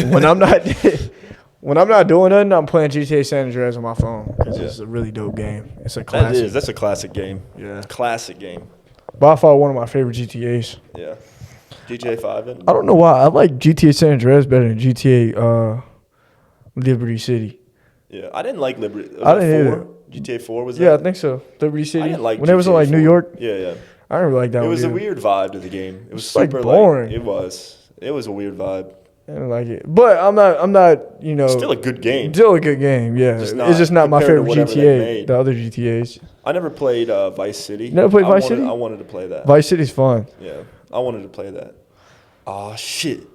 when I'm not doing nothing, I'm playing GTA San Andreas on my phone because it's a really dope game. It's a That classic. is. That's a classic game. Yeah. Classic game. By far one of my favorite GTAs. Yeah. GTA 5. I don't know why I like GTA San Andreas better than GTA Liberty City. Yeah. I didn't like Liberty. I didn't 4? GTA 4 was that? Yeah, I think so. Liberty City. I didn't like when it was in GTA like New 4. York. Yeah, yeah. I didn't really like that It one. was a either. weird vibe to the game. It was It's, like, super boring. It was. It was a weird vibe. I didn't like it, but I'm not. Still a good game. Still a good game. Yeah, Just it's just not my compared to favorite whatever they GTA. made. The other GTAs. I never played Vice City. You never played Vice City? City? I wanted to play that. Vice City's fun. Yeah, I wanted to play that. Oh shit!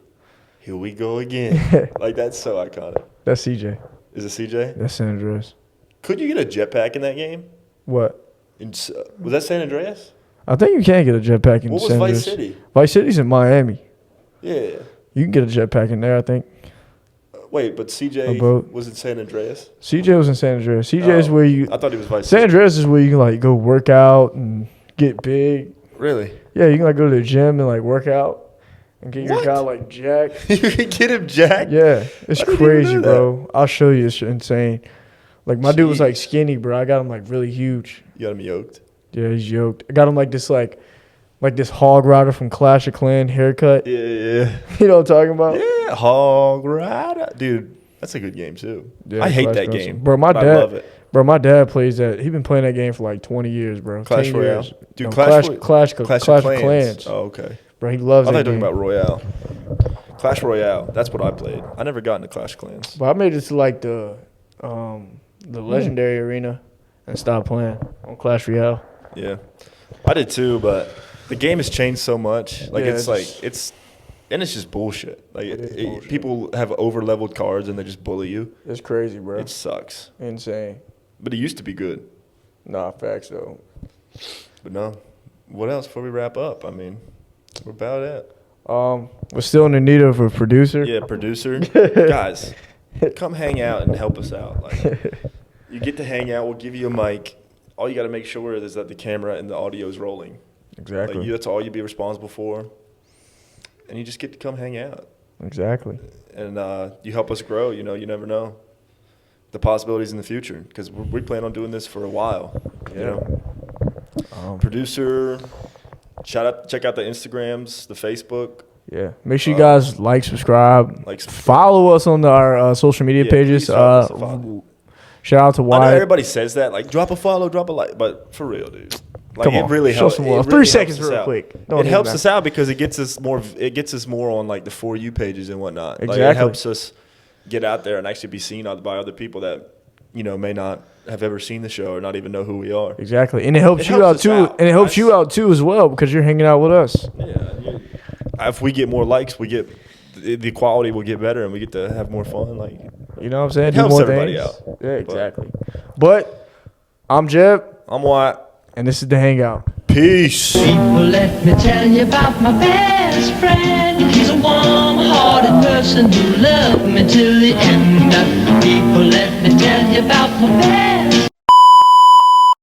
Here we go again. Like that's so iconic. That's CJ. Is it CJ? That's San Andreas. Could you get a jetpack in that game? What? Was that San Andreas? I think you can get a jetpack in What was San Vice Andreas. City? Vice City's in Miami. Yeah. You can get a jetpack in there, I think. Wait, but A CJ boat. was in San Andreas? CJ was in San Andreas. CJ is Oh, where you. I thought he was Vice San City. Andreas is where you can like go work out and get big. Really? Yeah, you can like go to the gym and like work out and get your What? guy like jacked. You can get him jacked? Yeah, it's I didn't even crazy, know bro. I'll show you. It's insane. Like my dude was like Jeez. skinny, bro. I got him like really huge. You got him yoked? Yeah, he's yoked. I got him like this hog rider from Clash of Clan haircut. Yeah. You know what I'm talking about? Yeah, Hog Rider. Dude, that's a good game too. Yeah, I hate Clash that Royale. game. Bro, my but I dad- love it. Bro, my dad plays that. He been playing that game for like 20 years, bro. Clash 10 Royale. years. Dude, No, Clash Clash of Clans. Oh, okay. Bro, he loves I thought that you were game. talking about Royale. Clash Royale. That's what I played. I never got into Clash Clans. But I made it to like the legendary arena and stopped playing on Clash Royale. Yeah, I did too. But the game has changed so much. Like Yeah, it's just bullshit. Like is bullshit. people have over leveled cards and they just bully you. It's crazy, bro. It sucks. Insane. But it used to be good. Nah, facts though. But no. What else before we wrap up? I mean, we're about it. We're still in the need of a producer. Yeah, producer. Guys, come hang out and help us out. Like, you get to hang out. We'll give you a mic. All you got to make sure is that the camera and the audio is rolling. Exactly. Like, that's all you'd be responsible for. And you just get to come hang out. Exactly. And you help us grow. You know, you never know the possibilities in the future because we plan on doing this for a while. You know, producer. Check out the Instagrams, the Facebook. Yeah. Make sure you guys like, subscribe, Like, follow us on our social media Yeah, pages. please follow us and follow. Shout out to I know Wyatt. everybody says that, like drop a follow, drop a like, but for real, dude. Like Come it on, really show helps. some it love. really 3 seconds helps us real out. quick. Don't It even helps matter. us out because it gets us more. It gets us more on like the For You pages and whatnot. Like, Exactly. it helps us get out there and actually be seen by other people that may not have ever seen the show or not even know who we are. Exactly. And it helps It you helps out us too. out, And it helps guys. you out too as well because you're hanging out with us. Yeah. If we get more likes, the quality will get better and we get to have more fun. Like You know what I'm saying? It Do helps more everybody things. out. Yeah, exactly. But I'm Jeb, I'm Wyatt. and this is the Hangout. Peace. People, let me tell you about my best friend. He's a warm-hearted person who loved me till the end. People, let me tell you about my best